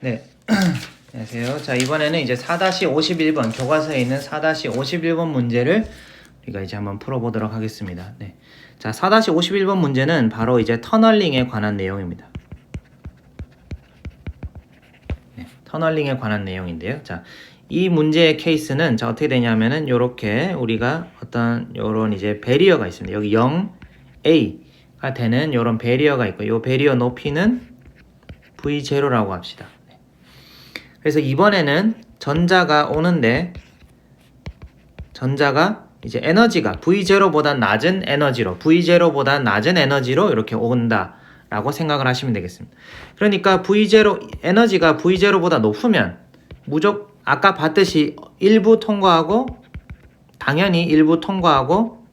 네. 안녕하세요. 자, 이번에는 이제 4-51번 교과서에 있는 4-51번 문제를 우리가 이제 한번 풀어보도록 하겠습니다. 네. 자, 4-51번 문제는 바로 이제 터널링에 관한 내용입니다. 네, 터널링에 관한 내용인데요. 자, 이 문제의 케이스는 자, 어떻게 되냐면은 요렇게 우리가 어떤 요런 이제 베리어가 있습니다. 여기 0A가 되는 요런 베리어가 있고 요 베리어 높이는 V0라고 합시다. 그래서 이번에는 전자가 오는데 전자가 이제 에너지가 V0보다 낮은 에너지로 V0보다 낮은 에너지로 이렇게 온다 라고 생각을 하시면 되겠습니다. 그러니까 V0 에너지가 V0보다 높으면 무조건 아까 봤듯이 일부 통과하고 당연히 일부 통과하고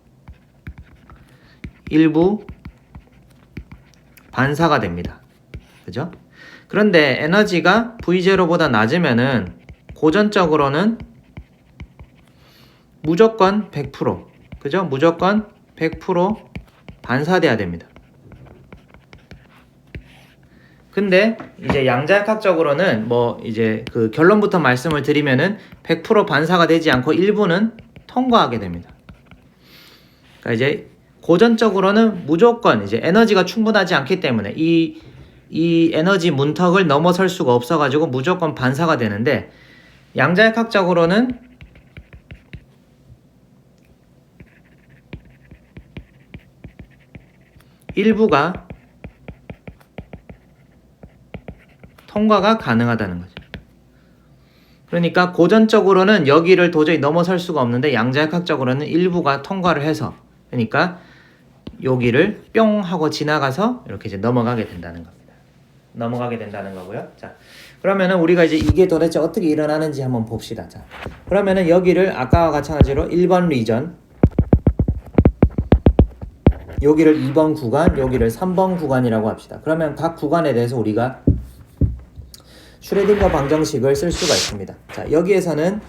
일부 반사가 됩니다. 그죠? 그런데 에너지가 V0보다 낮으면은 고전적으로는 무조건 100%, 그죠? 무조건 100% 반사돼야 됩니다. 근데 이제 양자역학적으로는 뭐 이제 그 결론부터 말씀을 드리면은 100% 반사가 되지 않고 일부는 통과하게 됩니다. 그러니까 이제 고전적으로는 무조건 이제 에너지가 충분하지 않기 때문에 이 에너지 문턱을 넘어설 수가 없어가지고 무조건 반사가 되는데 양자역학적으로는 일부가 통과가 가능하다는 거죠. 그러니까 고전적으로는 여기를 도저히 넘어설 수가 없는데 양자역학적으로는 일부가 통과를 해서 그러니까 여기를 뿅 하고 지나가서 이렇게 이제 넘어가게 된다는 겁니다. 넘어가게 된다는 거고요. 자, 그러면은 우리가 이제 이게 도대체 어떻게 일어나는지 한번 봅시다. 자, 그러면은 여기를 아까와 마찬가지로 1번 리전, 여기를 2번 구간, 여기를 3번 구간이라고 합시다. 그러면 각 구간에 대해서 우리가 슈레딩거 방정식을 쓸 수가 있습니다. 자, 여기에서는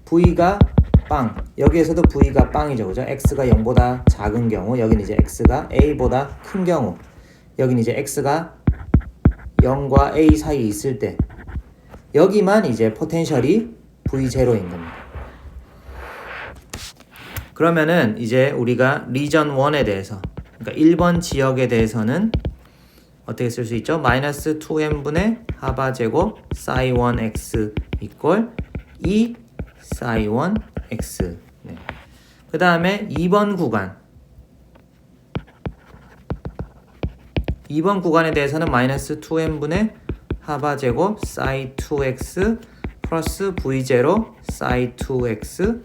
V가 빵, 여기에서도 V가 빵이죠. 그죠? X가 0보다 작은 경우, 여기는 이제 X가 A보다 큰 경우, 여기는 이제 X가 0과 A 사이에 있을 때 여기만 이제 포텐셜이 V0인 겁니다. 그러면은 이제 우리가 리전 1에 대해서 그러니까 1번 지역에 대해서는 어떻게 쓸 수 있죠? 마이너스 2n분의 하바 제곱 사이 1x 이퀄 2 사이 1x. 네. 그 다음에 2번 구간에 대해서는 마이너스 2n분의 하바 제곱 사이 2x 플러스 v0 사이 2x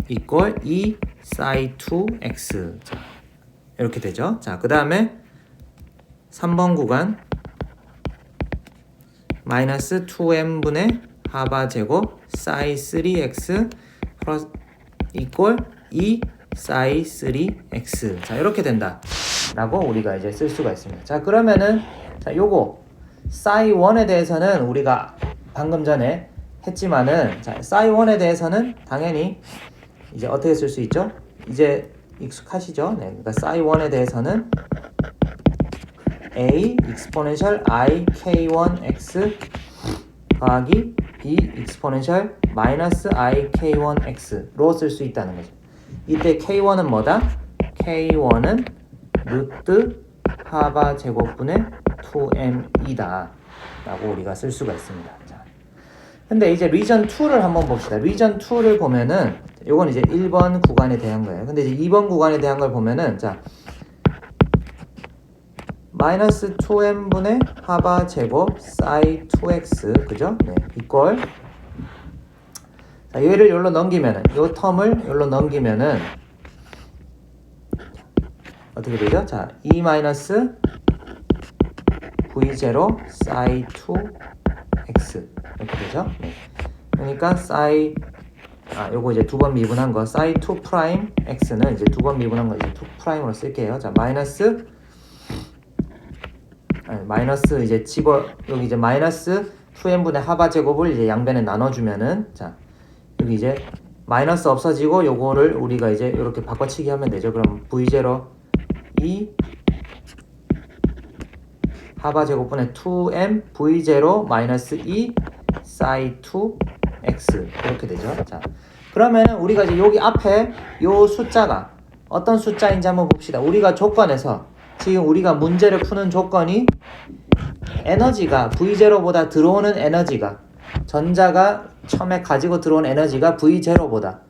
이퀄 2 사이 2x. 자, 이렇게 되죠. 자, 그 다음에 3번 구간 마이너스 2n분의 하바 제곱 사이 3x 플러스 이퀄 2 사이 3x. 자, 이렇게 된다 라고 우리가 이제 쓸 수가 있습니다. 자, 그러면은 자, 요거 사이 1에 대해서는 우리가 방금 전에 했지만은 자, 사이 1에 대해서는 당연히 이제 어떻게 쓸 수 있죠? 이제 익숙하시죠? 네. 그러니까 사이 1에 대해서는 A exponential I k1x 더하기 B exponential 마이너스 I k1x로 쓸 수 있다는 거죠. 이때 k1은 뭐다? k1은 루트 하바 제곱분의 2m이다 라고 우리가 쓸 수가 있습니다. 자, 근데 이제 리전 2를 한번 봅시다. 리전 2를 보면은 요건 이제 1번 구간에 대한 거예요. 근데 이제 2번 구간에 대한 걸 보면은 자 마이너스 2n분의 하바 제곱 사이 2x 그죠? 네, 이퀄 자, 얘를 여기로 넘기면은 요 텀을 여기로 넘기면은 어떻게 되죠? 자, 2 마이너스 v0 사이 2x 이렇게 되죠? 네. 그러니까 사이 요거 이제 두 번 미분한 거 사이 2 프라임 x는 이제 두 번 미분한 거 이제 2 프라임으로 쓸게요. 자, 마이너스 이제 여기 이제 마이너스 2n분의 하바 제곱을 이제 양변에 나눠주면은 자 여기 이제 마이너스 없어지고 요거를 우리가 이제 이렇게 바꿔치기 하면 되죠. 그럼 v0 2 하바 제곱분의 2m v0 마이너스 2 사이 2x 이렇게 되죠. 자, 그러면 우리가 이제 여기 앞에 요 숫자가 어떤 숫자인지 한번 봅시다. 우리가 조건에서 지금 우리가 문제를 푸는 조건이 에너지가 v0보다 들어오는 에너지가 전자가 처음에 가지고 들어온 에너지가 v0보다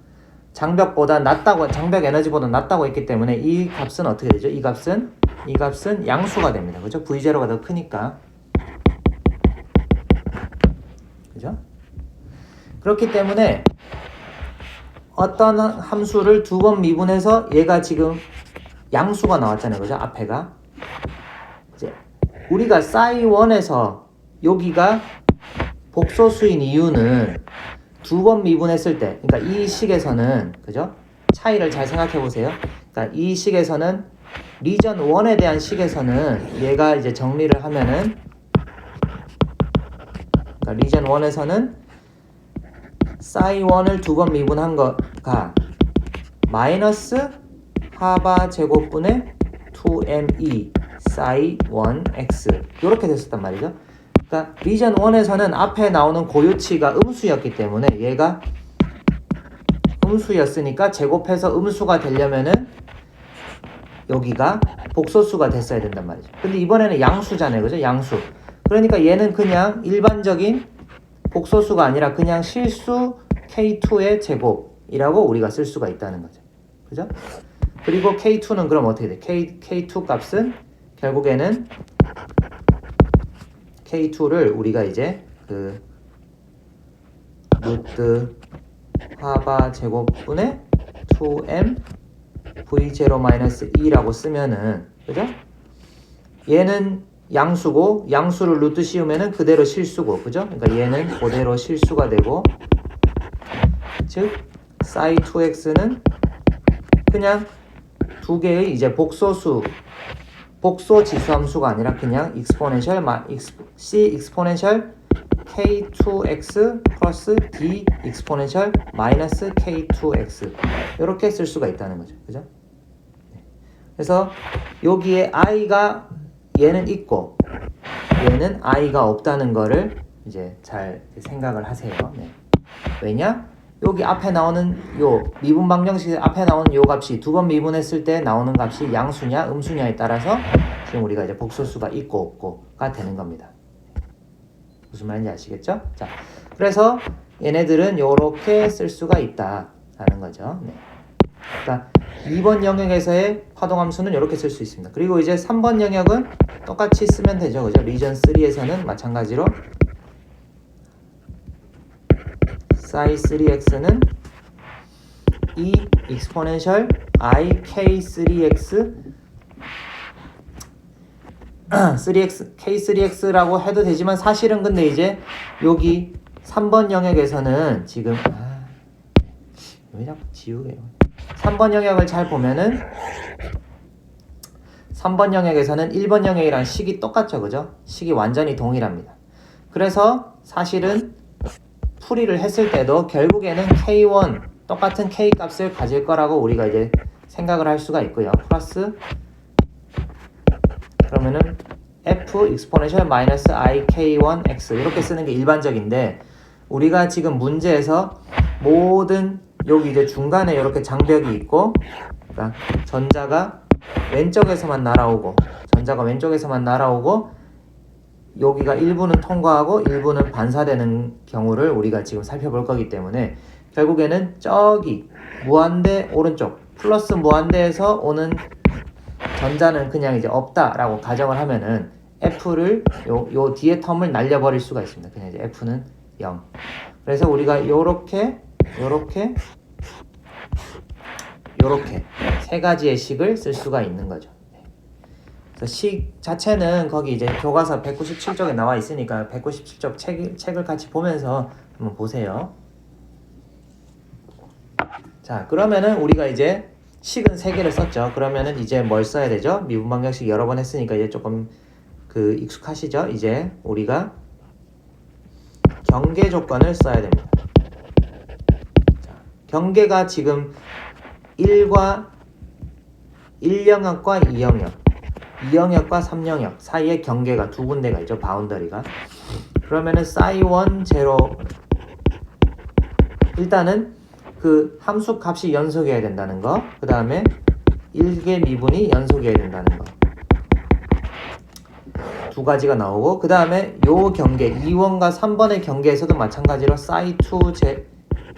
장벽보다 낮다고, 장벽 에너지보다 낮다고 했기 때문에 이 값은 어떻게 되죠? 이 값은 양수가 됩니다. 그죠? v0가 더 크니까. 그죠? 그렇기 때문에 어떤 함수를 두 번 미분해서 얘가 지금 양수가 나왔잖아요. 그죠? 앞에가. 이제 우리가 싸이1에서 여기가 복소수인 이유는 두 번 미분했을 때, 그러니까 이 식에서는, 그죠? 차이를 잘 생각해 보세요. 그러니까 이 식에서는, 리전 1에 대한 식에서는 얘가 이제 정리를 하면은, 그러니까 리전 1에서는 싸이1을 두 번 미분한 거가 마이너스 하바 제곱분의 2me 싸이 1x 이렇게 됐었단 말이죠. 그러니까 리전 1에서는 앞에 나오는 고유치가 음수였기 때문에 얘가 음수였으니까 제곱해서 음수가 되려면은 여기가 복소수가 됐어야 된단 말이죠. 근데 이번에는 양수잖아요. 그죠? 양수. 그러니까 얘는 그냥 일반적인 복소수가 아니라 그냥 실수 K2의 제곱이라고 우리가 쓸 수가 있다는 거죠. 그죠? 그리고 K2는 그럼 어떻게 돼? K2 값은 결국에는 K2를 우리가 이제 그 루트 하바 제곱분의 2m v0-2라고 쓰면은, 그죠? 얘는 양수고 양수를 루트 씌우면은 그대로 실수고, 그죠? 그러니까 얘는 그대로 실수가 되고, 즉 사이 2x는 그냥 두 개의 이제 복소 지수함수가 아니라 그냥 c exponential k2x 플러스 d exponential 마이너스 k2x 이렇게 쓸 수가 있다는 거죠. 그죠? 그래서 여기에 i가 얘는 있고 얘는 i가 없다는 거를 이제 잘 생각을 하세요. 네. 왜냐? 여기 앞에 나오는 요 미분 방정식 앞에 나오는 요 값이 두 번 미분했을 때 나오는 값이 양수냐 음수냐에 따라서 지금 우리가 이제 복소수가 있고 없고가 되는 겁니다. 무슨 말인지 아시겠죠? 자, 그래서 얘네들은 요렇게 쓸 수가 있다라는 거죠. 네. 그러니까 2번 영역에서의 파동함수는 이렇게 쓸 수 있습니다. 그리고 이제 3번 영역은 똑같이 쓰면 되죠. 그죠? 리전 3에서는 마찬가지로 사이 3x는 e exponential i k3x k3x라고 해도 되지만 사실은 근데 이제 여기 3번 영역에서는 지금 왜 자꾸 지우개요? 3번 영역을 잘 보면은 3번 영역에서는 1번 영역이랑 식이 똑같죠. 그죠? 식이 완전히 동일합니다. 그래서 사실은 풀이를 했을 때도 결국에는 K1 똑같은 K 값을 가질 거라고 우리가 이제 생각을 할 수가 있고요. 플러스 그러면은 F exponential minus I K1X 이렇게 쓰는 게 일반적인데 우리가 지금 문제에서 모든 여기 이제 중간에 이렇게 장벽이 있고 그러니까 전자가 왼쪽에서만 날아오고 여기가 일부는 통과하고 일부는 반사되는 경우를 우리가 지금 살펴볼 거기 때문에 결국에는 저기 무한대 오른쪽 플러스 무한대에서 오는 전자는 그냥 이제 없다라고 가정을 하면은 F를 요 뒤에 텀을 날려버릴 수가 있습니다. 그냥 이제 F는 0. 그래서 우리가 요렇게 세 가지의 식을 쓸 수가 있는 거죠. 식 자체는 거기 이제 교과서 197쪽에 나와 있으니까 197쪽 책을 같이 보면서 한번 보세요. 자, 그러면은 우리가 이제 식은 3개를 썼죠. 그러면은 이제 뭘 써야 되죠? 미분 방정식 여러 번 했으니까 이제 조금 익숙하시죠? 이제 우리가 경계 조건을 써야 됩니다. 자, 경계가 지금 1영역과 2영역 2영역과 3영역 사이에 경계가 두 군데가 있죠. 바운더리가. 그러면은 psi1 제로 일단은 그 함수 값이 연속이어야 된다는 거. 그 다음에 1개 미분이 연속이어야 된다는 거. 두 가지가 나오고 그 다음에 요 경계 2번과 3번의 경계에서도 마찬가지로 psi2 제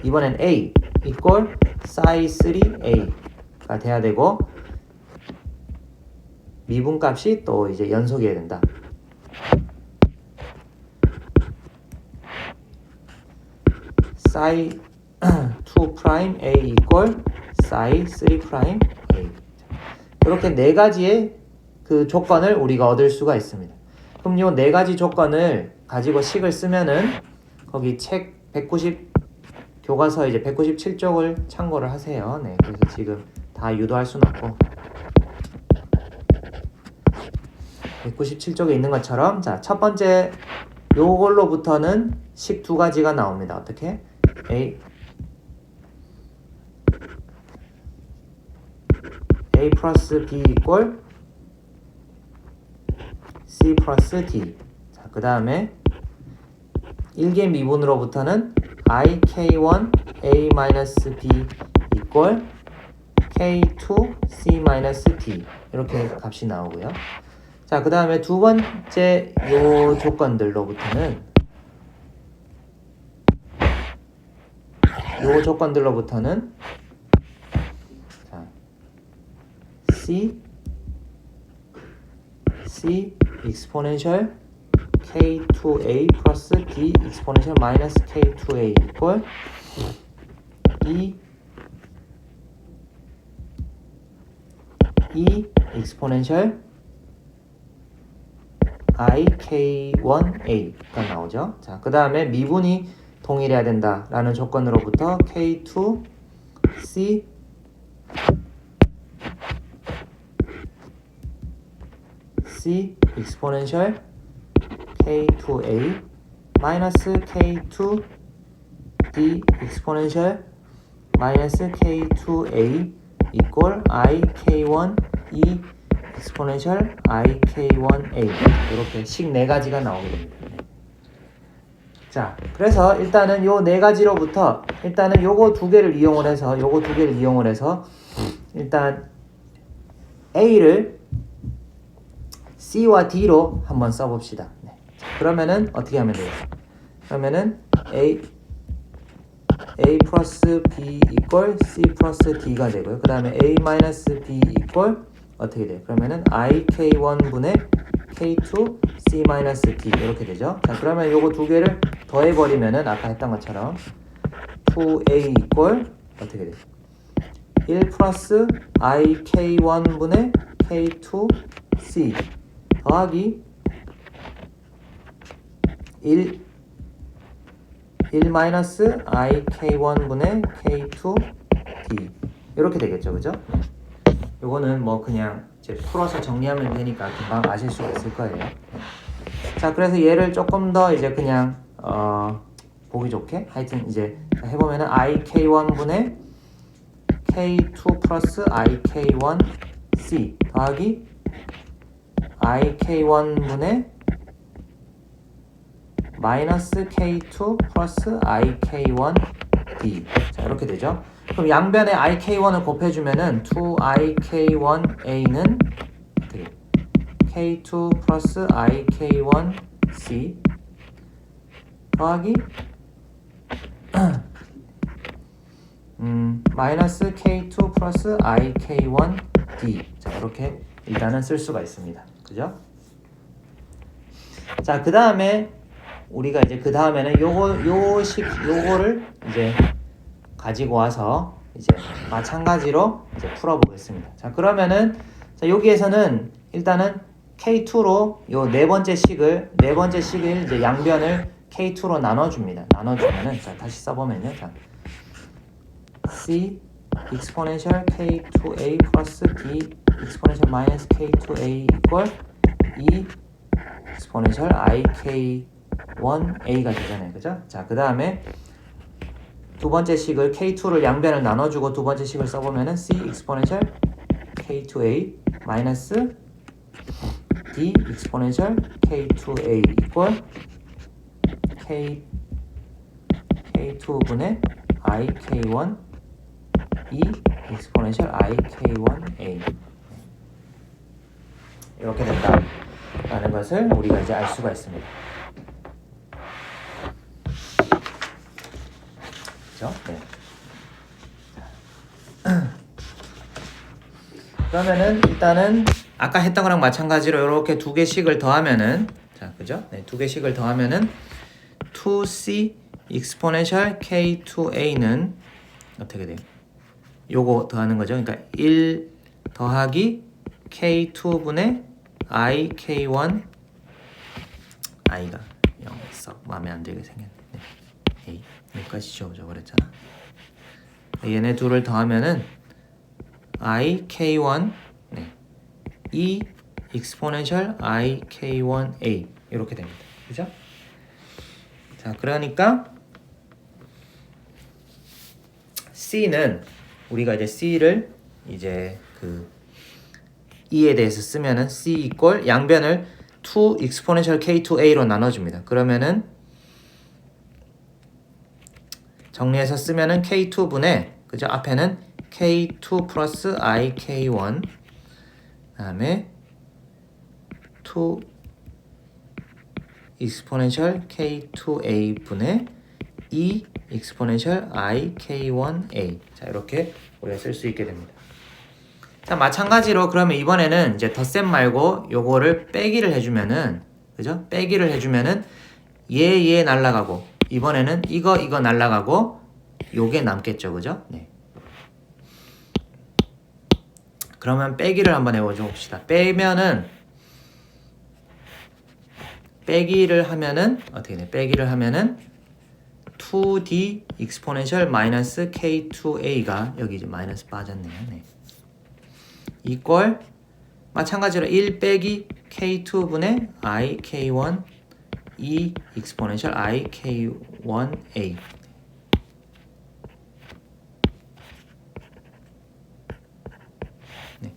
이번엔 a equal psi3a가 돼야 되고 미분값이 또 이제 연속이어야 된다. psi 2 prime a equal psi 3 prime a. 이렇게 네 가지의 그 조건을 우리가 얻을 수가 있습니다. 그럼 요 네 가지 조건을 가지고 식을 쓰면은 거기 책 190 교과서 이제 197쪽을 참고를 하세요. 네, 그래서 지금 다 유도할 수는 없고 197쪽에 있는 것처럼 자, 첫 번째 요걸로부터는 식 두 가지가 나옵니다. 어떻게? A 플러스 B 이꼴 C 플러스 D. 자, 그 다음에 1개 미분으로부터는 I K1 A 마이너스 B 이꼴 K2 C 마이너스 D. 이렇게 값이 나오고요. 자, 그 다음에 두 번째 요 조건들로부터는 자, C exponential K2A 플러스 D exponential 마이너스 K2A 이꼴 E exponential IK1A가 나오죠. 자, 그 다음에 미분이 동일해야 된다라는 조건으로부터 K2C exponential K2A 마이너스 K2D exponential 마이너스 K2A equal IK1E exponential IK1A 이렇게 식 네 가지가 나오게 됩니다. 자, 그래서 일단은 요 네 가지로부터 일단은 요거 두 개를 이용을 해서 일단 A를 C와 D로 한번 써봅시다. 네. 자, 그러면은 어떻게 하면 돼요? 그러면은 A 플러스 B equal C 플러스 D가 되고요. 그 다음에 A 마이너스 B equal 어떻게 돼요? 그러면은 IK1분의 K2 C 마이너스 D 이렇게 되죠. 자, 그러면 요거 두 개를 더해버리면은 아까 했던 것처럼 2A equal 어떻게 돼요? 1 플러스 IK1분의 K2 C 더하기 1 마이너스 IK1분의 K2 D 이렇게 되겠죠, 그죠? 요거는 뭐 그냥 이제 풀어서 정리하면 되니까 금방 아실 수가 있을 거예요. 자, 그래서 얘를 조금 더 이제 그냥 보기 좋게 하여튼 이제 해보면은 IK1분의 K2 플러스 IK1C 더하기 IK1분의 마이너스 K2 플러스 IK1D 자, 이렇게 되죠. 그럼 양변에 IK1을 곱해주면은 2IK1A는 K2 플러스 IK1C 더하기 마이너스 K2 플러스 IK1D 자, 이렇게 일단은 쓸 수가 있습니다. 그죠? 자, 그 다음에 우리가 이제 그 다음에는 요거를 이제 가지고 와서 이제 마찬가지로 이제 풀어보겠습니다. 자, 그러면은 자, 여기에서는 일단은 K2로 요 네 번째 식을 이제 양변을 K2로 나눠줍니다. 나눠주면은 자, 다시 써보면요. 자, C exponential K2A 플러스 D exponential 마이너스 K2A equal E exponential IK1A가 되잖아요. 그죠? 자, 그 다음에 두 번째 식을 K2를 양변을 나눠주고 두 번째 식을 써보면은 C exponential K2A 마이너스 d exponential k2a equal k2분의 I k1 e exponential I k1a 이렇게 된다라는 것을 우리가 이제 알 수가 있습니다. 그죠? 네. 그러면은 일단은 아까 했던 거랑 마찬가지로 이렇게 두 개씩을 더하면은 자, 그죠? 네, 두 개씩을 더하면은 2c exponential k2a는 어떻게 돼요? 요거 더하는 거죠. 그러니까 1 더하기 k2분의 I k1 i가 썩 마음에 안 들게 생겼네. 네. 여기까지 지워져 버렸잖아. 얘네 둘을 더하면은 I k1 네. e exponential I k1a 이렇게 됩니다. 그죠? 자, 그러니까 c는 우리가 이제 c를 이제 그 e에 대해서 쓰면은 c equal 양변을 2 exponential k2a로 나눠줍니다. 그러면은 정리해서 쓰면은 k2분의 그죠? 앞에는 k2 플러스 I k1 다음에 2 exponential k2a 분의 e exponential I k1a 자 이렇게 우리가 쓸 수 있게 됩니다. 자 마찬가지로 그러면 이번에는 이제 덧셈 말고 요거를 빼기를 해주면은 그죠? 빼기를 해주면은 얘 날라가고 이번에는 이거 날라가고 요게 남겠죠, 그죠? 네. 그러면 빼기를 한번 해봅시다. 빼기를 하면은 어떻게 돼? 빼기를 하면은 2d exponential minus k2a가 여기 이제 마이너스 빠졌네요. 네. equal 마찬가지로 1 빼기 k2분의 I k1 e exponential I k1a 네.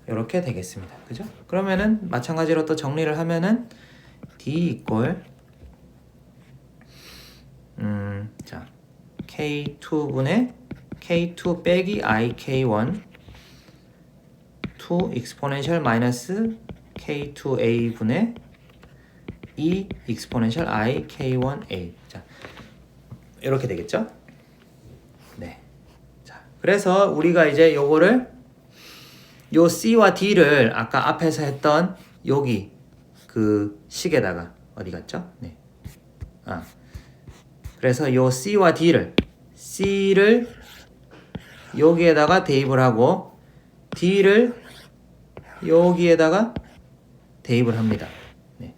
이렇게 되겠습니다. 그죠? 그러면은 마찬가지로 또 정리를 하면은 d equal 자 k2분의 k2 빼기 I k1 2 exponential minus k2a 분의 e exponential I k1a 자 이렇게 되겠죠? 네. 자 그래서 우리가 이제 요거를 요 c와 d를 아까 앞에서 했던 여기 그 식에다가 어디 갔죠? 네. 그래서 요 c와 d를 여기에다가 대입을 하고 d를 여기에다가 대입을 합니다. 네.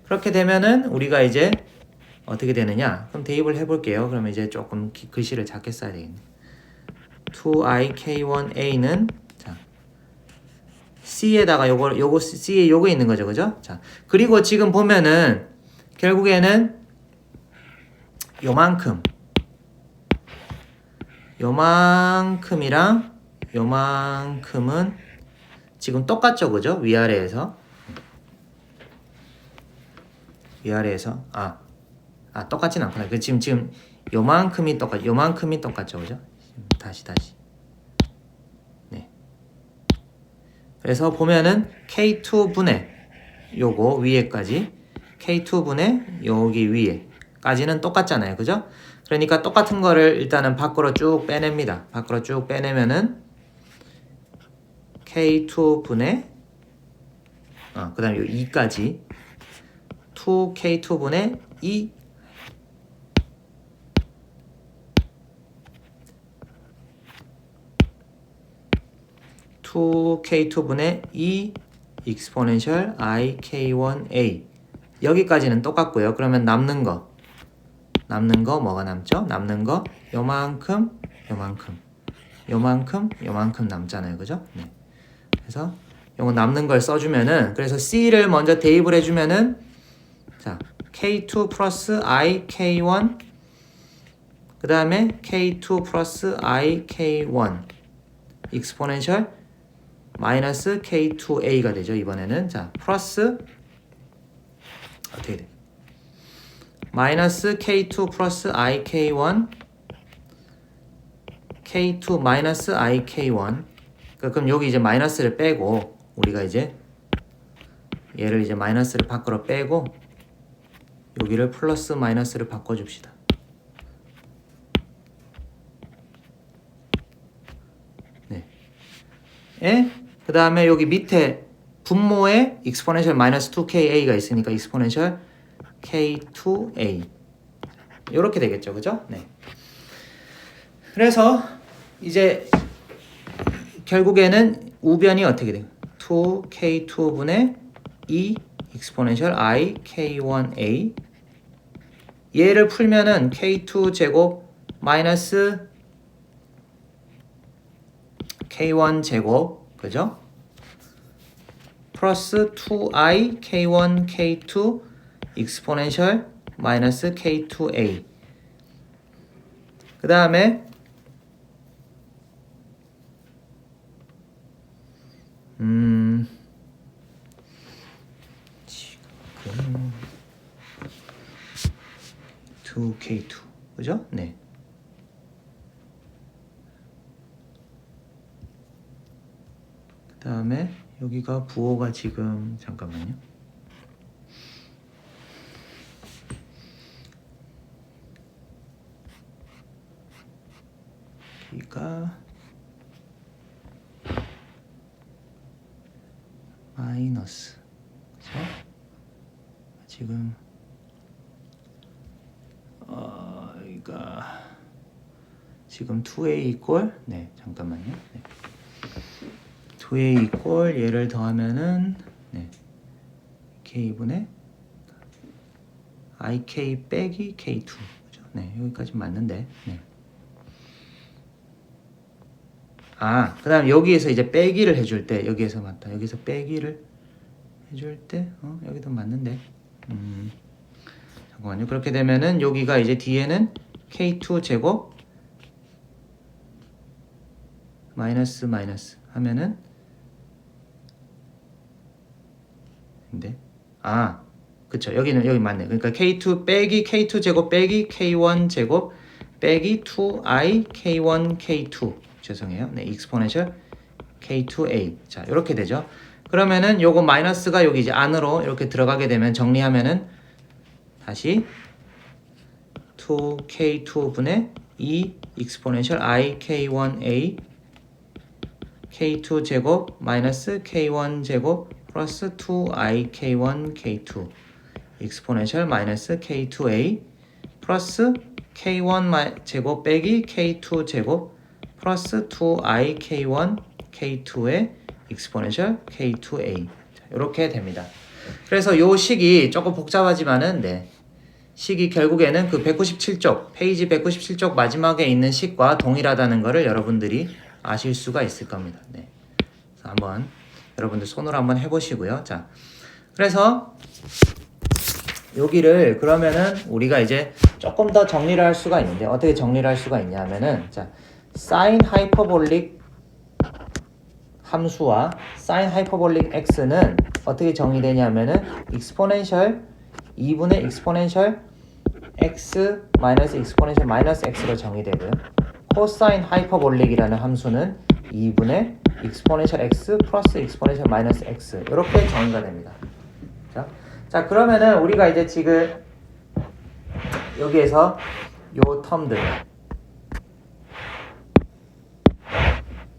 그렇게 되면은 우리가 이제 어떻게 되느냐? 그럼 대입을 해볼게요. 그러면 이제 조금 글씨를 작게 써야 되겠네. 2ik1a는 자 c에다가 요거 c에 요거 있는 거죠, 그죠? 자 그리고 지금 보면은 결국에는 요만큼이랑 요만큼은 지금 똑같죠, 그죠? 위아래에서 똑같진 않구나. 그 지금 요만큼이 똑같죠, 그죠? 다시 네. 그래서 보면은 k2분의 요거 위에까지 k2분의 여기 위에까지는 똑같잖아요, 그죠? 그러니까 똑같은 거를 일단은 밖으로 쭉 빼냅니다. 밖으로 쭉 빼내면은 k2분의 그 다음에 요 2까지 2k2분의 2 2k2분의 2 exponential I k1a 여기까지는 똑같고요. 그러면 남는 거 뭐가 남죠? 남는 거 요만큼 남잖아요, 그죠? 네. 그래서 요거 남는 걸 써주면은 그래서 c를 먼저 대입을 해주면은 자 k2 플러스 I k1 그 다음에 k2 플러스 I k1 exponential 마이너스 K2A가 되죠. 이번에는 자 플러스 어떻게 돼? 마이너스 K2 플러스 IK1 K2 마이너스 IK1 그럼 여기 이제 마이너스를 빼고 우리가 이제 얘를 이제 마이너스를 밖으로 빼고 여기를 플러스 마이너스를 바꿔줍시다. 네. 그 다음에 여기 밑에 분모에 exponential 마이너스 2KA가 있으니까 exponential K2A 이렇게 되겠죠. 그죠? 네. 그래서 이제 결국에는 우변이 어떻게 돼요? 2K2분의 2 exponential I K1A 얘를 풀면은 K2 제곱 마이너스 K1 제곱 그죠? 플러스 2I K1 K2 exponential 마이너스 K2A 그 다음에 지금 2K2 그죠? 네. 그 다음에 여기가 부호가 지금 잠깐만요. 여기가 마이너스 그래서 지금 여기가 지금 2a 이꼴 네 잠깐만요. 네. 2a 이꼴 얘를 더하면은 네 k분의 ik 빼기 k2 그죠? 네 여기까지 맞는데 네. 그 다음 여기에서 이제 빼기를 해줄 때 여기에서 맞다 여기서 빼기를 해줄 때 여기도 맞는데 잠깐만요. 그렇게 되면은 여기가 이제 뒤에는 K2 제곱 마이너스 마이너스 하면은 근데 그쵸 여기는 여기 맞네. 그러니까 K2 빼기 K2 제곱 빼기 K1 제곱 빼기 2I K1 K2 죄송해요. 네, exponential K2A 자 이렇게 되죠. 그러면은 요거 마이너스가 여기 이제 안으로 이렇게 들어가게 되면 정리하면은 다시 2K2분의 2 exponential I K1A K2 제곱 마이너스 K1 제곱 플러스 2I K1 K2 exponential 마이너스 K2A 플러스 K1 제곱 빼기 K2 제곱 플러스 2I K1 K2의 exponential K2A 이렇게 됩니다. 그래서 요 식이 조금 복잡하지만은 네. 식이 결국에는 그 197쪽 페이지 197쪽 마지막에 있는 식과 동일하다는 것을 여러분들이 아실 수가 있을 겁니다. 네. 그래서 한번 여러분들 손으로 한번 해보시고요. 자, 그래서 여기를 그러면은 우리가 이제 조금 더 정리를 할 수가 있는데 어떻게 정리를 할 수가 있냐면은 자, sin 하이퍼볼릭 함수와 sin 하이퍼볼릭 x는 어떻게 정의되냐면은 exponential 2분의 exponential x 마이너스 exponential 마이너스 x로 정의되고요. cosine 하이퍼볼릭이라는 함수는 2분의 exponential x 플러스 exponential 마이너스 x 이렇게 정의가 됩니다. 자 그러면은 우리가 이제 지금 여기에서 요 텀들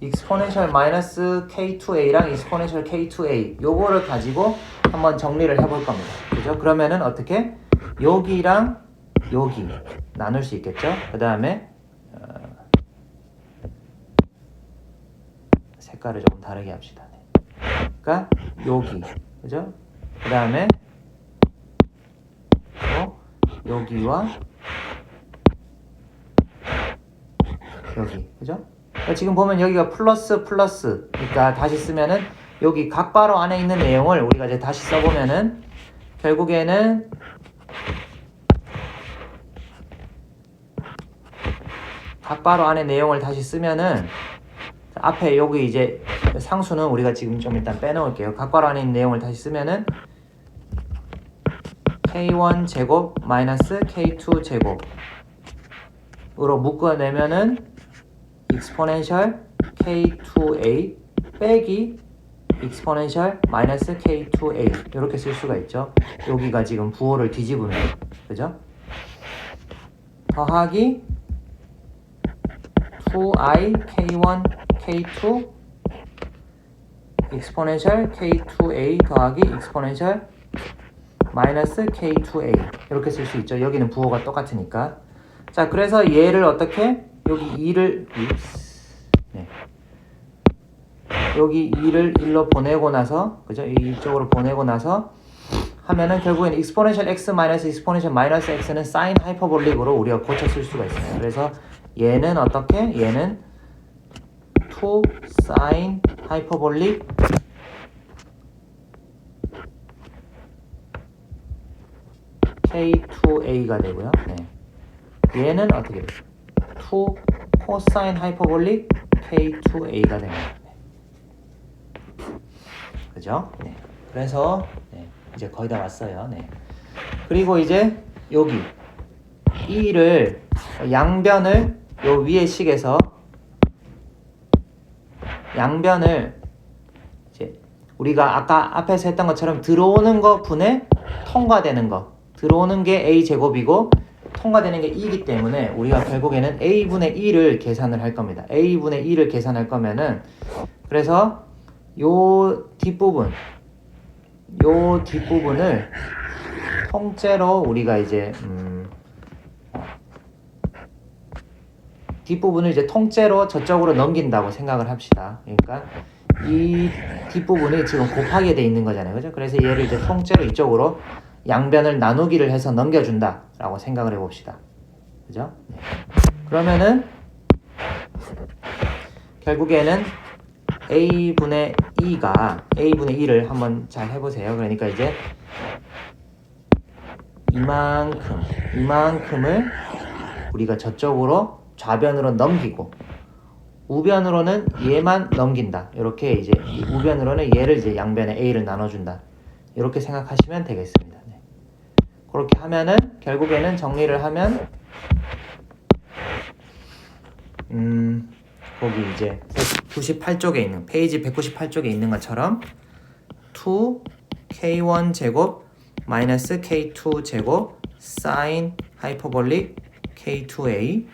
exponential 마이너스 k2a랑 exponential k2a 요거를 가지고 한번 정리를 해볼 겁니다. 그죠? 그러면은 어떻게? 여기랑 여기 나눌 수 있겠죠? 그 다음에 색깔을 조금 다르게 합시다. 그러니까 여기 그죠? 그 다음에 여기와 여기 그죠? 지금 보면 여기가 플러스 플러스 그러니까 다시 쓰면은 여기 각바로 안에 있는 내용을 우리가 이제 다시 써보면은 결국에는 각바로 안에 내용을 다시 쓰면은 앞에 여기 이제 상수는 우리가 지금 좀 일단 빼놓을게요. 괄호 안에 있는 내용을 다시 쓰면은 k1 제곱 마이너스 k2 제곱으로 묶어내면은 exponential k2a 빼기 exponential 마이너스 k2a 이렇게 쓸 수가 있죠. 여기가 지금 부호를 뒤집으면 그죠? 더하기 2i k1 k2 exponential k2a 더하기 exponential 마이너스 k2a 이렇게 쓸 수 있죠. 여기는 부호가 똑같으니까. 자, 그래서 얘를 어떻게 여기 2를 네. 여기 2를 1로 보내고 나서 그죠? 이쪽으로 보내고 나서 하면은 결국엔 exponential x 마이너스 exponential 마이너스 x는 sin 하이퍼볼릭으로 우리가 고쳐 쓸 수가 있어요. 그래서 얘는 어떻게? 얘는 2 sin 하이퍼볼릭 k2a가 되고요. 네. 얘는 어떻게 돼요? 2 cosine 하이퍼볼릭 k2a가 됩니다. 네. 그죠? 네. 그래서 네. 이제 거의 다 왔어요. 네. 그리고 이제 여기 2를 양변을 요 위의 식에서 양변을 이제 우리가 아까 앞에서 했던 것처럼 들어오는 거 분의 통과되는 거 들어오는 게 a제곱이고 통과되는 게 2이기 때문에 우리가 결국에는 a분의 2를 계산을 할 겁니다. a분의 2를 계산할 거면은 그래서 요 뒷부분을 통째로 우리가 이제 뒷부분을 이제 통째로 저쪽으로 넘긴다고 생각을 합시다. 그러니까 이 뒷부분이 지금 곱하게 돼 있는 거잖아요. 그죠? 그래서 얘를 이제 통째로 이쪽으로 양변을 나누기를 해서 넘겨준다 라고 생각을 해봅시다. 그죠? 네. 그러면은 결국에는 a분의 2를 한번 잘 해보세요. 그러니까 이제 이만큼을 우리가 저쪽으로 좌변으로 넘기고 우변으로는 얘만 넘긴다. 이렇게 이제 우변으로는 얘를 이제 양변에 a를 나눠준다. 이렇게 생각하시면 되겠습니다. 네. 그렇게 하면은 결국에는 정리를 하면 거기 이제 198쪽에 있는 페이지 198쪽에 있는 것처럼 2k1 제곱 마이너스 k2 제곱 sin 하이퍼볼릭 k2a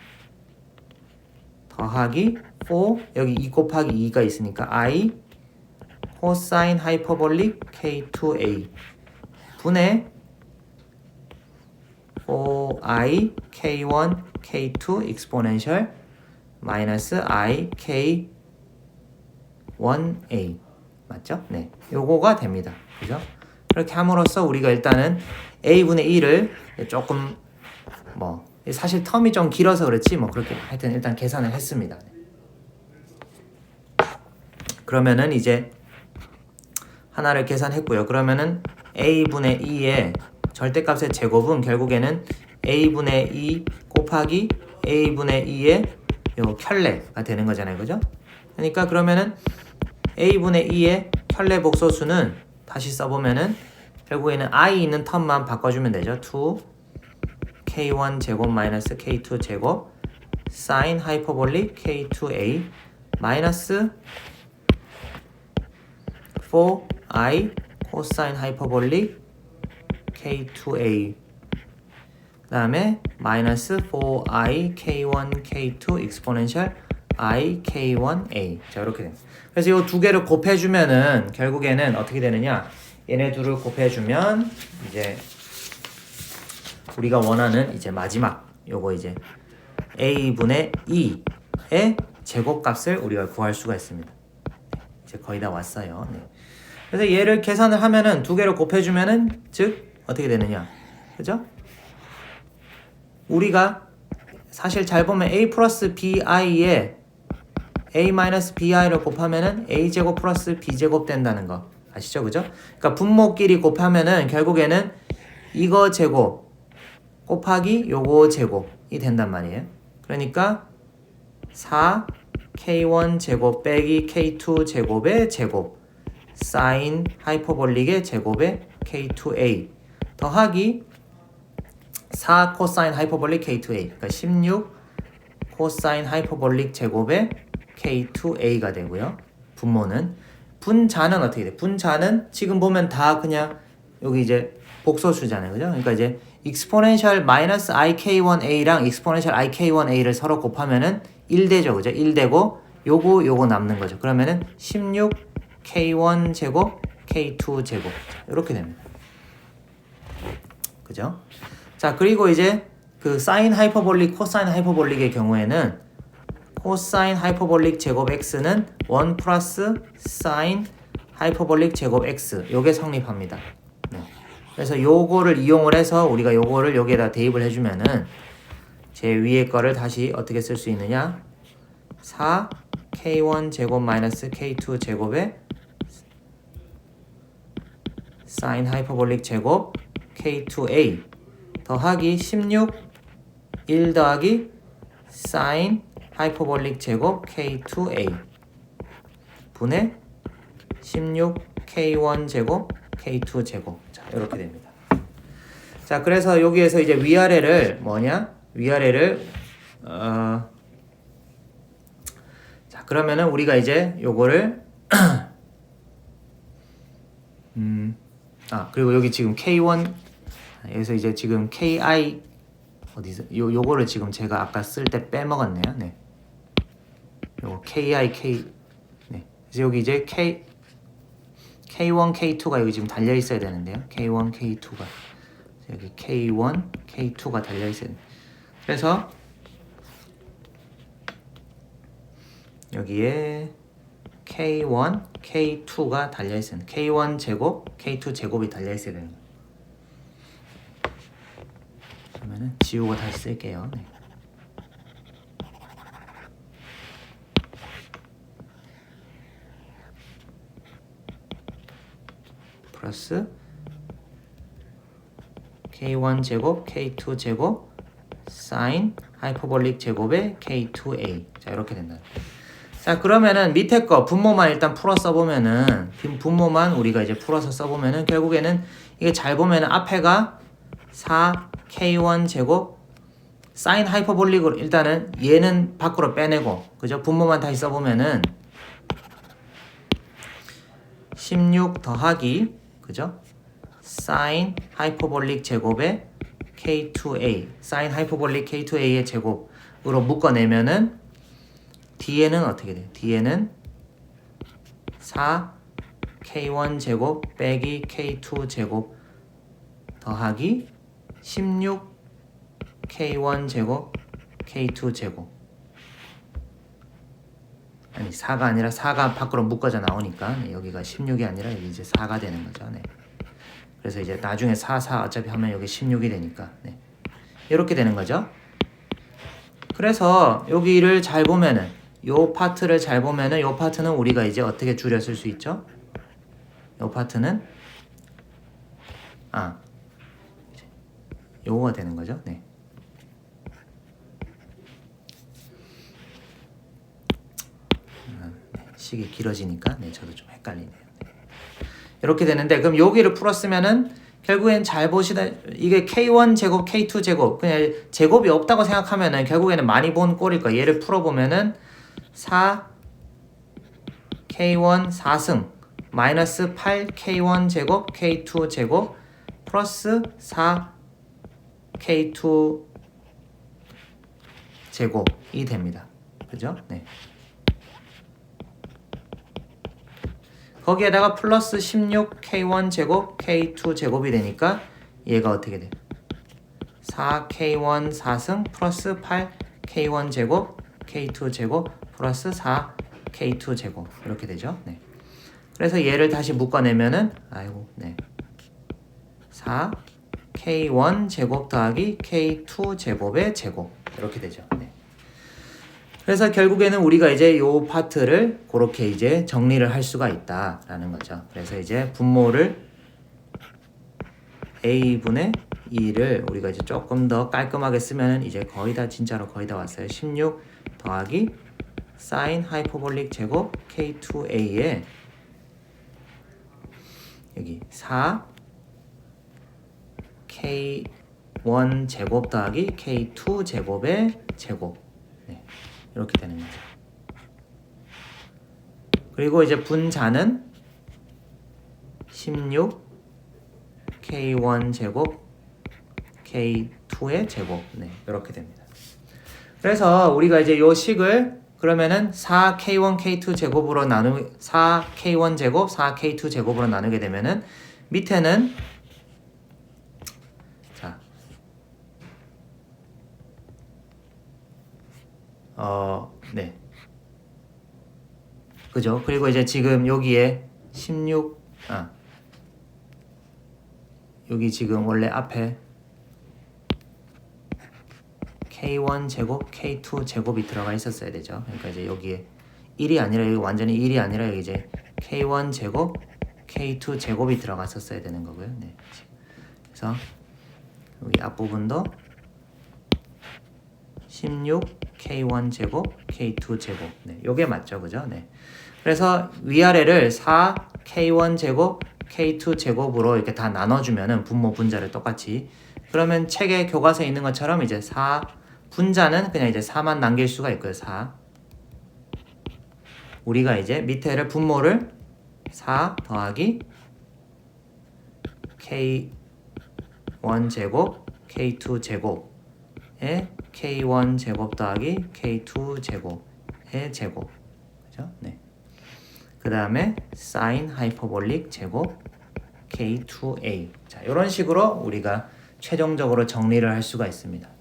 더하기 4 여기 2 곱하기 2가 있으니까 i cosine 하이퍼볼릭 k2a 분의 4i k1 k2 exponential 마이너스 i k1a 맞죠? 네, 요거가 됩니다. 그죠? 그렇게 함으로써 우리가 일단은 a분의 2를 조금 뭐 사실 텀이 좀 길어서 그렇지 뭐 그렇게 하여튼 일단 계산을 했습니다. 그러면은 이제 하나를 계산했고요. 그러면은 a분의 2의 절대값의 제곱은 결국에는 a분의 2 곱하기 a분의 2의 요 켤레가 되는 거잖아요. 그죠? 그러니까 그러면은 a분의 2의 켤레 복소수는 다시 써보면은 결국에는 i 있는 텀만 바꿔주면 되죠. 2k1 제곱 마이너스 k2 제곱 sin 하이퍼볼릭 k2a 마이너스 4i cosine 하이퍼볼릭 k2a 그 다음에 마이너스 4i k1 k2 exponential i k1a 자 이렇게 됩니다. 그래서 이 두 개를 곱해주면은 결국에는 어떻게 되느냐 얘네 둘을 곱해주면 이제 우리가 원하는 이제 마지막 요거 이제 a분의 2의 제곱값을 우리가 구할 수가 있습니다. 이제 거의 다 왔어요. 네. 그래서 얘를 계산을 하면은 두 개를 곱해주면은 즉 어떻게 되느냐 그죠? 우리가 사실 잘 보면 a 플러스 bi에 a 마이너스 bi를 곱하면은 a제곱 플러스 b제곱 된다는 거 아시죠? 그죠? 그러니까 분모끼리 곱하면은 결국에는 이거 제곱 곱하기 요거 제곱이 된단 말이에요. 그러니까 4 k1 제곱 빼기 k2 제곱의 제곱 사인 하이퍼볼릭의 제곱의 k2a 더하기 4 코사인 하이퍼볼릭 k2a 그러니까 16 코사인 하이퍼볼릭 제곱의 k2a가 되고요. 분모는 분자는 어떻게 돼? 분자는 지금 보면 다 그냥 여기 이제 복소수잖아요. 그죠? 그러니까 이제 익스포넨셜 마이너스 ik1a랑 익스포넨셜 ik1a를 서로 곱하면은 1되죠. 그죠? 1되고 요거 남는 거죠. 그러면은 16 k1 제곱 k2 제곱 이렇게 됩니다. 그죠? 자, 그리고 이제 그 사인 하이퍼볼릭, 코사인 하이퍼볼릭의 경우에는 코사인 하이퍼볼릭 제곱 x는 1 플러스 사인 하이퍼볼릭 제곱 x 요게 성립합니다. 네. 그래서 요거를 이용을 해서 우리가 요거를 여기에다 대입을 해주면은 제 위에 거를 다시 어떻게 쓸 수 있느냐 4 k1 제곱 마이너스 k2 제곱에 사인 하이퍼볼릭 제곱 k2a 더하기 16 1 더하기 사인 하이퍼볼릭 제곱 k2a 분의 16 k1 제곱 k2 제곱 자 이렇게 됩니다. 자 그래서 여기에서 이제 위아래를 뭐냐 위아래를 자 그러면은 우리가 이제 요거를 그리고 여기 지금 k1 여기서 이제 지금 ki 어디서 요거를 지금 제가 아까 쓸 때 빼먹었네요. 네. 요거 ki 네. 그래서 여기 이제 k1 k2가 여기 지금 달려 있어야 되는데요. k1 k2가 여기 k1 k2가 달려 있어야 돼요. 그래서 여기에 k1 k2가 달려 있어야 돼요. k1 제곱 k2 제곱이 달려 있어야 되는 거예요. 그러면은 지우고 다시 쓸게요. 네. 플러스 k1 제곱 k2 제곱 사인 하이퍼볼릭 제곱의 k2a 자 이렇게 된다. 자 그러면은 밑에 거 분모만 일단 풀어 써보면은 분모만 우리가 이제 풀어서 써보면은 결국에는 이게 잘 보면은 앞에가 4k1 제곱 사인 하이퍼볼릭으로 일단은 얘는 밖으로 빼내고 그죠? 분모만 다시 써보면은 16 더하기 그죠? 사인 하이퍼볼릭 제곱의 k2a 사인 하이퍼볼릭 k2a의 제곱으로 묶어내면은 뒤에는 어떻게 돼요? 뒤에는 4k1 제곱 빼기 k2 제곱 더하기 16 k1 제곱 k2 제곱 아니 4가 아니라 4가 밖으로 묶어져 나오니까 네, 여기가 16이 아니라 여기 이제 4가 되는 거죠. 네. 그래서 이제 나중에 4 어차피 하면 여기 16이 되니까 네. 이렇게 되는 거죠. 그래서 여기를 잘 보면은 요 파트를 잘 보면은 요 파트는 우리가 이제 어떻게 줄여 쓸 수 있죠? 요 파트는 요거가 되는 거죠. 네. 식이 길어지니까 네, 저도 좀 헷갈리네요. 네. 이렇게 되는데 그럼 여기를 풀었으면은 결국엔 잘 보시다 이게 k1 제곱 k2 제곱 그냥 제곱이 없다고 생각하면은 결국에는 많이 본 꼴일 거예요. 얘를 풀어보면은 4 k1 4승 마이너스 8 k1 제곱 k2 제곱 플러스 4 k2 제곱이 됩니다. 그죠? 네. 거기에다가 플러스 16 k1 제곱 k2 제곱이 되니까 얘가 어떻게 돼? 4 k1 4승 플러스 8 k1 제곱 k2 제곱 플러스 4 k2 제곱 이렇게 되죠. 네. 그래서 얘를 다시 묶어내면은 네. 4 k1 제곱 더하기 k2 제곱의 제곱 이렇게 되죠. 네. 그래서 결국에는 우리가 이제 요 파트를 그렇게 이제 정리를 할 수가 있다라는 거죠. 그래서 이제 분모를 a분의 2를 우리가 이제 조금 더 깔끔하게 쓰면 이제 거의 다 진짜로 거의 다 왔어요. 16 더하기 사인 하이퍼볼릭 제곱 K2A에 여기 4 K1 제곱 더하기 K2 제곱의 제곱. 네, 이렇게 되는 거죠. 그리고 이제 분자는 16 K1 제곱 K2의 제곱. 네, 이렇게 됩니다. 그래서 우리가 이제 요 식을 그러면은 4K1 K2 제곱으로 4K1 제곱 4K2 제곱으로 나누게 되면은 밑에는 자 네. 그죠? 그리고 이제 지금 여기에 16 여기 지금 원래 앞에 K1 제곱, K2 제곱이 들어가 있었어야 되죠. 그러니까 이제 여기에 1이 아니라 여기 완전히 1이 아니라 여기 이제 K1 제곱, K2 제곱이 들어갔었어야 되는 거고요. 네. 그래서 여기 앞부분도 16 K1 제곱, K2 제곱. 네. 요게 맞죠. 그죠? 네. 그래서 위아래를 4 K1 제곱, K2 제곱으로 이렇게 다 나눠주면은 분모 분자를 똑같이 그러면 책에 교과서에 있는 것처럼 이제 4 분자는 그냥 이제 4만 남길 수가 있고요. 4 우리가 이제 밑에를 분모를 4 더하기 K1 제곱 K2 제곱에 K1 제곱 더하기 K2 제곱의 제곱. 그죠? 네. 그 다음에 사인 하이퍼볼릭 제곱 K2A. 자, 이런 식으로 우리가 최종적으로 정리를 할 수가 있습니다. 네.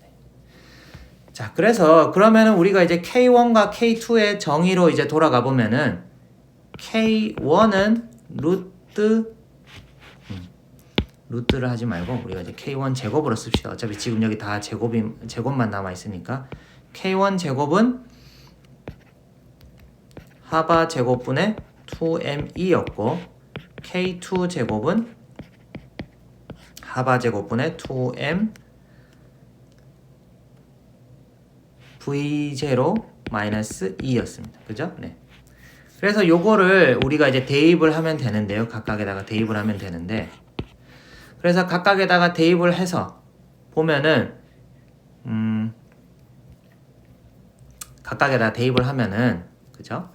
자, 그래서 그러면은 우리가 이제 K1과 K2의 정의로 이제 돌아가 보면은 K1은 루트를 하지 말고 우리가 이제 K1 제곱으로 씁시다. 어차피 지금 여기 다 제곱만 남아 있으니까 K1 제곱은 하바 제곱분의 2m이었고 K2 제곱은 하바 제곱분의 2m V0 마이너스 2였습니다. 그죠? 네. 그래서 요거를 우리가 이제 대입을 하면 되는데요. 각각에다가 대입을 하면 되는데 그래서 각각에다가 대입을 해서 보면은 각각에다가 대입을 하면은 그죠?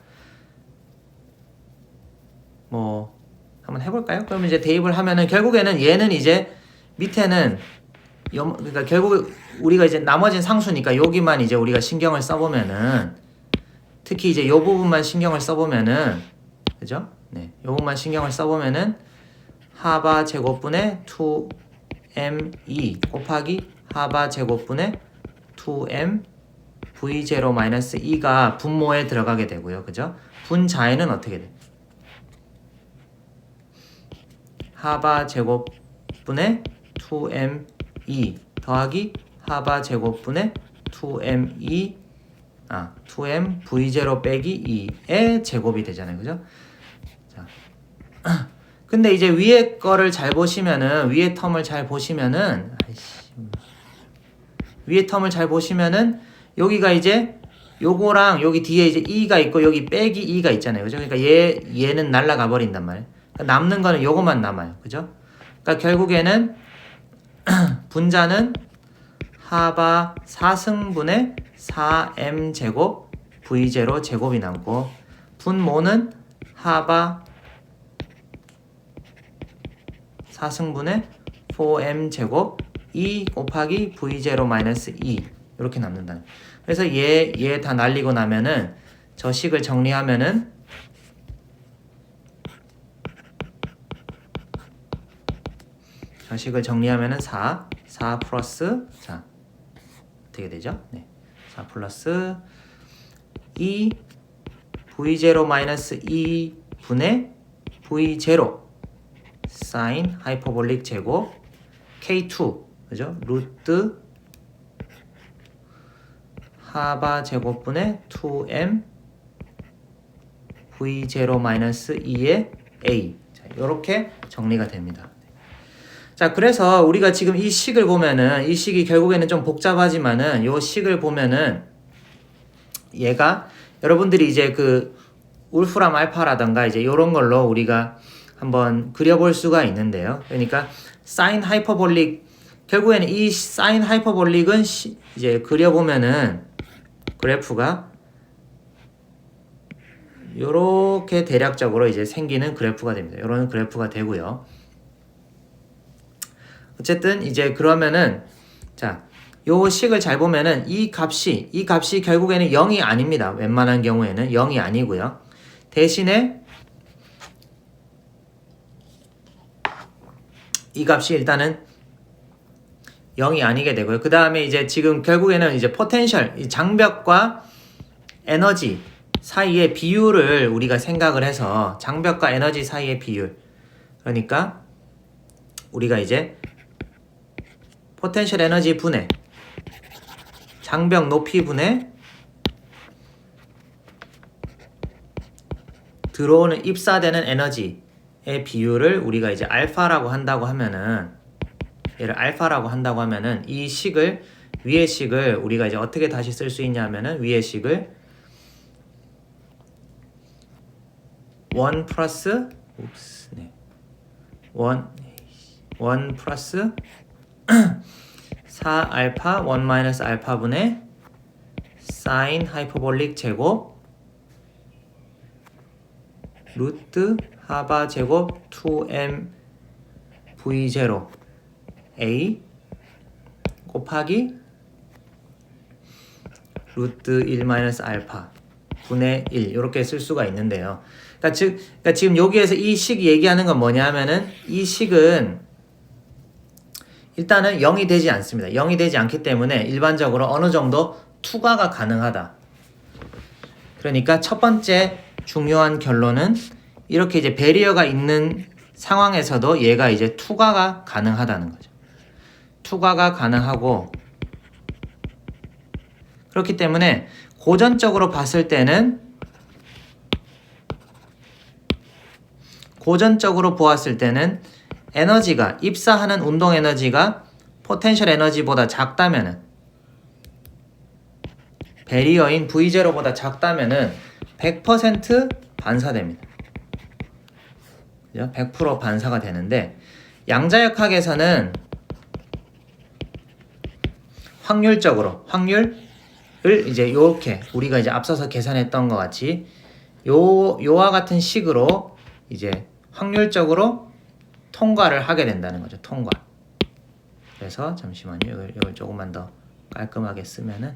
뭐 한번 해볼까요? 그러면 이제 대입을 하면은 결국에는 얘는 이제 밑에는 그러니까 결국 우리가 이제 나머진 상수니까 여기만 이제 우리가 신경을 써보면은 특히 이제 요 부분만 신경을 써보면은 그죠? 네, 요 부분만 신경을 써보면은 하바 제곱분의 2m2 곱하기 하바 제곱분의 2m v0 마이너스 2가 분모에 들어가게 되고요. 그죠? 분자에는 어떻게 돼? 하바 제곱분의 2m2 더하기 하바 제곱분의 2m2 2m v0 빼기 2의 제곱이 되잖아요. 그죠? 자. 근데 이제 위에 거를 잘 보시면은 위에 텀을 잘 보시면은 위에 텀을 잘 보시면은 여기가 이제 요거랑 여기 뒤에 이제 2가 있고 여기 빼기 2가 있잖아요. 그죠? 그러니까 얘는 날아가 버린단 말이에요. 그러니까 남는 거는 요거만 남아요. 그죠? 그러니까 결국에는 분자는 하바 4승분의 4m 제곱 v0 제곱이 남고 분모는 하바 4승분의 4m 제곱 2 곱하기 v0 마이너스 2 이렇게 남는다. 그래서 얘 다 날리고 나면은 저 식을 정리하면은 저 식을 정리하면은 4 플러스 자 어떻게 되죠? 네. 4 플러스 2 v0 마이너스 2분의 v0 사인 하이퍼볼릭 제곱 K2 그죠? 루트 하바 제곱분의 2m v0 마이너스 2의 a 자, 이렇게 정리가 됩니다. 자, 그래서 우리가 지금 이 식을 보면은 이 식이 결국에는 좀 복잡하지만은 이 식을 보면은 얘가 여러분들이 이제 그 울프람 알파라던가 이제 이런 걸로 우리가 한번 그려볼 수가 있는데요. 그러니까 사인 하이퍼볼릭 결국에는 이 사인 하이퍼볼릭은 이제 그려보면은 그래프가 요렇게 대략적으로 이제 생기는 그래프가 됩니다. 요런 그래프가 되고요. 어쨌든 이제 그러면은 자, 요 식을 잘 보면은 이 값이 결국에는 0이 아닙니다. 웬만한 경우에는 0이 아니고요. 대신에 이 값이 일단은 0이 아니게 되고요. 그 다음에 이제 지금 결국에는 이제 포텐셜, 이 장벽과 에너지 사이의 비율을 우리가 생각을 해서 장벽과 에너지 사이의 비율. 그러니까 우리가 이제 포텐셜 에너지 분해 장벽 높이 분해 들어오는 입사되는 에너지의 비율을 우리가 이제 알파라고 한다고 하면은 얘를 알파라고 한다고 하면은 이 식을 위의 식을 우리가 이제 어떻게 다시 쓸 수 있냐면은 위의 식을 1 플러스 1 플러스 4 알파 1 마이너스 알파 분의 사인 하이퍼볼릭 제곱 루트 하바 제곱 2m v0 a 곱하기 루트 1 마이너스 알파 분의 1 이렇게 쓸 수가 있는데요. 그러니까 지금 여기에서 이 식이 얘기하는 건 뭐냐 하면은 이 식은 일단은 0이 되지 않습니다. 0이 되지 않기 때문에 일반적으로 어느 정도 투과가 가능하다. 그러니까 첫 번째 중요한 결론은 이렇게 이제 배리어가 있는 상황에서도 얘가 이제 투과가 가능하다는 거죠. 투과가 가능하고 그렇기 때문에 고전적으로 봤을 때는 에너지가 입사하는 운동 에너지가 포텐셜 에너지보다 작다면은 배리어인 V0보다 작다면은 100% 반사됩니다. 100% 반사가 되는데 양자역학에서는 확률을 이제 요렇게 우리가 이제 앞서서 계산했던 것 같이 요와 같은 식으로 이제 확률적으로 통과를 하게 된다는 거죠. 통과. 그래서 잠시만요. 이걸 조금만 더 깔끔하게 쓰면은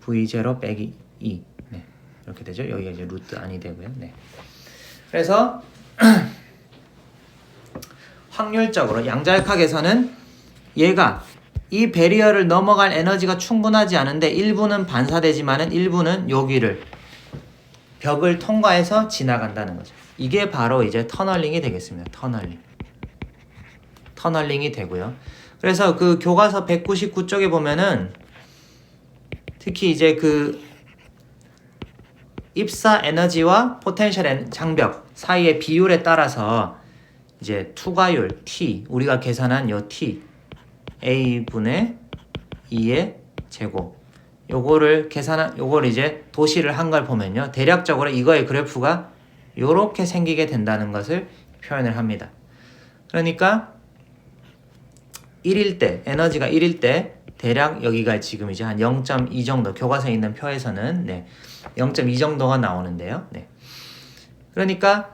V0 빼기 2 네, 이렇게 되죠. 여기가 이제 루트 안이 되고요. 네. 그래서 확률적으로 양자역학에서는 얘가 이 배리어를 넘어갈 에너지가 충분하지 않은데 일부는 반사되지만은 일부는 여기를 벽을 통과해서 지나간다는 거죠. 이게 바로 이제 터널링이 되겠습니다. 터널링이 되고요. 그래서 그 교과서 199쪽에 보면은 특히 이제 그 입사 에너지와 포텐셜 장벽 사이의 비율에 따라서 이제 투과율 T 우리가 계산한 요 T A분의 2의 제곱 요거를 이제 도시를 한 걸 보면요. 대략적으로 이거의 그래프가 요렇게 생기게 된다는 것을 표현을 합니다. 그러니까 1일 때 에너지가 1일 때 대략 여기가 지금 이제 한 0.2 정도 교과서에 있는 표에서는 네, 0.2 정도가 나오는데요. 네. 그러니까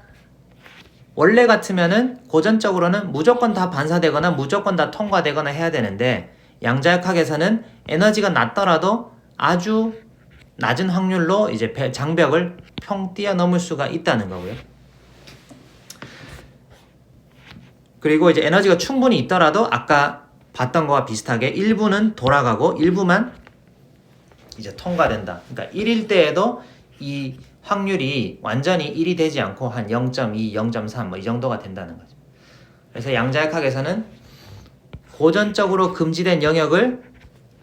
원래 같으면은 고전적으로는 무조건 다 반사되거나 무조건 다 통과되거나 해야 되는데 양자역학에서는 에너지가 낮더라도 아주 낮은 확률로 이제 장벽을 평 뛰어넘을 수가 있다는 거고요. 그리고 이제 에너지가 충분히 있더라도 아까 봤던 거와 비슷하게 일부는 돌아가고 일부만 이제 통과된다. 그러니까 1일 때에도 이 확률이 완전히 1이 되지 않고 한 0.2, 0.3 뭐 이 정도가 된다는 거죠. 그래서 양자역학에서는 고전적으로 금지된 영역을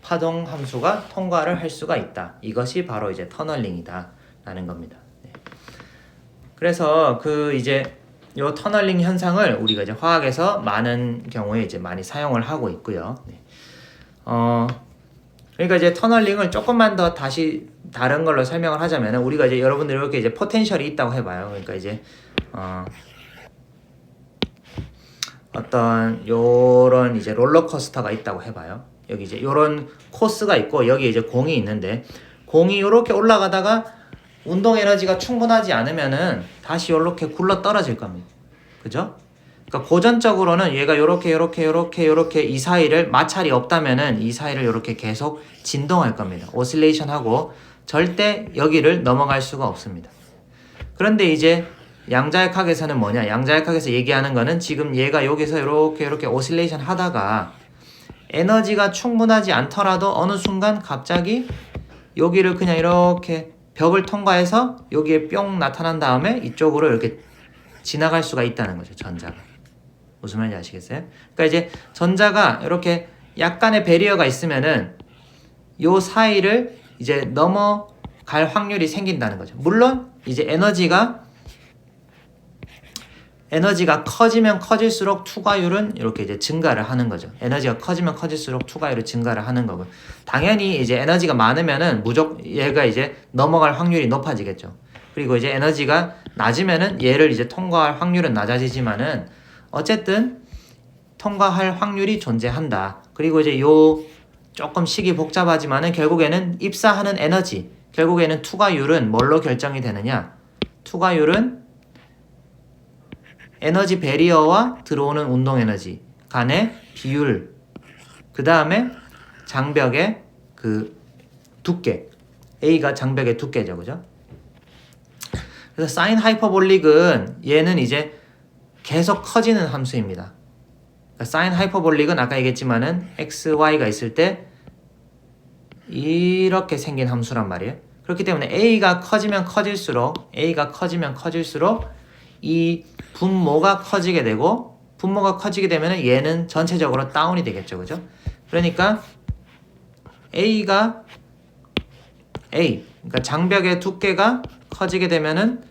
파동 함수가 통과를 할 수가 있다. 이것이 바로 이제 터널링이다 라는 겁니다. 네. 그래서 그 이제 요 터널링 현상을 우리가 이제 화학에서 많은 경우에 이제 많이 사용을 하고 있고요. 네. 그러니까 이제 터널링을 조금만 더 다시 다른 걸로 설명을 하자면 우리가 이제 여러분들 이렇게 이제 포텐셜이 있다고 해봐요. 그러니까 이제 어떤 요런 이제 롤러코스터가 있다고 해봐요. 여기 이제 요런 코스가 있고 여기 이제 공이 있는데 공이 요렇게 올라가다가 운동 에너지가 충분하지 않으면은 다시 요렇게 굴러 떨어질 겁니다. 그죠? 그러니까 고전적으로는 얘가 요렇게 이 사이를 마찰이 없다면은 이 사이를 요렇게 계속 진동할 겁니다. 오실레이션 하고 절대 여기를 넘어갈 수가 없습니다. 그런데 이제 양자역학에서는 뭐냐? 양자역학에서 얘기하는 거는 지금 얘가 여기서 요렇게 오실레이션 하다가 에너지가 충분하지 않더라도 어느 순간 갑자기 여기를 그냥 이렇게 벽을 통과해서 여기에 뿅 나타난 다음에 이쪽으로 이렇게 지나갈 수가 있다는 거죠. 전자가. 무슨 말인지 아시겠어요? 그러니까 이제 전자가 이렇게 약간의 배리어가 있으면은 요 사이를 이제 넘어갈 확률이 생긴다는 거죠. 물론 이제 에너지가 커지면 커질수록 투과율은 이렇게 이제 증가를 하는 거죠. 에너지가 커지면 커질수록 투과율이 증가를 하는 거고. 당연히 이제 에너지가 많으면은 무조건 얘가 이제 넘어갈 확률이 높아지겠죠. 그리고 이제 에너지가 낮으면은 얘를 이제 통과할 확률은 낮아지지만은 어쨌든 통과할 확률이 존재한다. 그리고 이제 요 조금 식이 복잡하지만은 결국에는 입사하는 에너지, 결국에는 투과율은 뭘로 결정이 되느냐? 투과율은 에너지 배리어와 들어오는 운동 에너지 간의 비율, 그 다음에 장벽의 그 두께, A가 장벽의 두께죠, 그죠? 그래서 사인 하이퍼볼릭은 얘는 이제 계속 커지는 함수입니다. 그러니까 사인 하이퍼볼릭은 아까 얘기했지만은 x, y가 있을 때 이렇게 생긴 함수란 말이에요. 그렇기 때문에 A가 커지면 커질수록 이 분모가 커지게 되고 분모가 커지게 되면 얘는 전체적으로 다운이 되겠죠. 그죠? 그러니까 그러니까 장벽의 두께가 커지게 되면은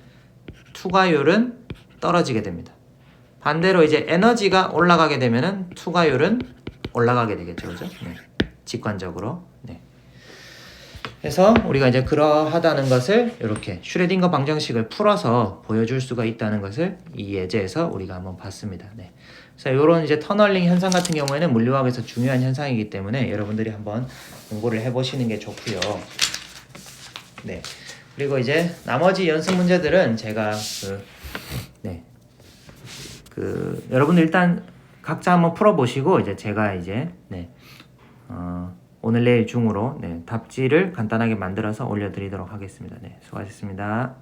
투과율은 떨어지게 됩니다. 반대로 이제 에너지가 올라가게 되면은 투과율은 올라가게 되겠죠. 그죠? 네. 직관적으로. 네. 그래서 우리가 이제 그러하다는 것을 이렇게 슈레딩거 방정식을 풀어서 보여줄 수가 있다는 것을 이 예제에서 우리가 한번 봤습니다. 네. 그래서 이런 이제 터널링 현상 같은 경우에는 물리화학에서 중요한 현상이기 때문에 여러분들이 한번 공부를 해보시는 게 좋고요. 네. 그리고 이제 나머지 연습 문제들은 제가 여러분들 일단 각자 한번 풀어보시고 이제 제가 이제 오늘 내일 중으로 답지를 간단하게 만들어서 올려드리도록 하겠습니다. 네, 수고하셨습니다.